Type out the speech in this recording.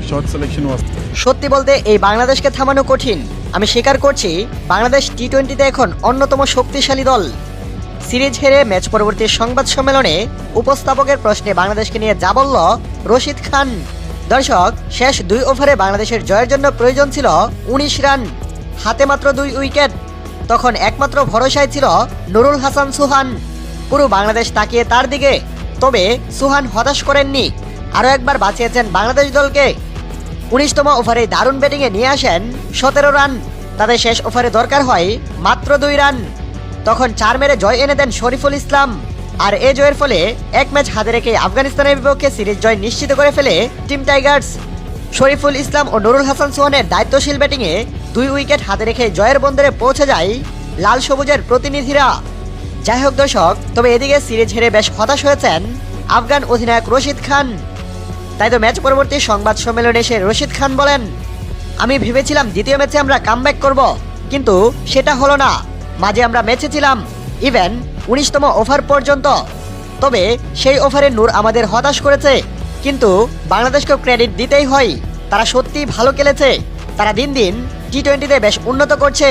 shot selection was. সত্যি বলতে এই বাংলাদেশকে থামানো কঠিন। আমি স্বীকার করছি বাংলাদেশ টি-20তে এখন অন্যতম শক্তিশালী দল। সিরিজ হেরে ম্যাচ পরবর্তী সংবাদ সম্মেলনে উপস্থাপকের প্রশ্নে বাংলাদেশকে নিয়ে যা বলল রশিদ খান। দর্শক, শেষ 2 ওভারে বাংলাদেশের জয়ের জন্য প্রয়োজন ছিল 19 রান, হাতে মাত্র 2 উইকেট। তখন একমাত্র ভরসায় ছিল নুরুল হাসান সুহান। পুরো বাংলাদেশ তাকিয়ে তার দিকে। তবে সুহান হতাশ করেননি, আরও একবার বাঁচিয়েছেন বাংলাদেশ দলকে। 19তম ওভারে দারুণ ব্যাটিংয়ে নিয়ে আসেন 17 রান। তাদের শেষ ওভারে দরকার হয় মাত্র 2 রান। তখন 4 মেরে জয় এনে দেন শরীফুল ইসলাম। আর এই জয়ের ফলে এক ম্যাচ হাতে রেখে আফগানিস্তানের বিপক্ষে সিরিজ জয় নিশ্চিত করে ফেলে টিম টাইগার্স। শরীফুল ইসলাম ও নুরুল হাসান সোহানের দায়িত্বশীল ব্যাটিংয়ে 2 উইকেট হাতে রেখে জয়ের বন্দরে পৌঁছে যায় লাল সবুজের প্রতিনিধিরা। যাই হোক দর্শক, তবে এদিকে সিরিজ হেরে বেশ হতাশ হয়েছেন আফগান অধিনায়ক রশিদ খান। তাই তো ম্যাচ পরবর্তী সংবাদ সম্মেলনে এসে রশিদ খান বলেন, আমি ভেবেছিলাম দ্বিতীয় ম্যাচে আমরা কামব্যাক করব, কিন্তু সেটা হলো না। মাঝে আমরা ম্যাচে ছিলাম ইভেন 19তম ওভার পর্যন্ত। তবে সেই ওভারে নূর আমাদের হতাশ করেছে, কিন্তু বাংলাদেশকেও ক্রেডিট দিতেই হয়। তারা সত্যিই ভালো খেলেছে। তারা দিন দিন টি-20তে বেশ উন্নত করছে।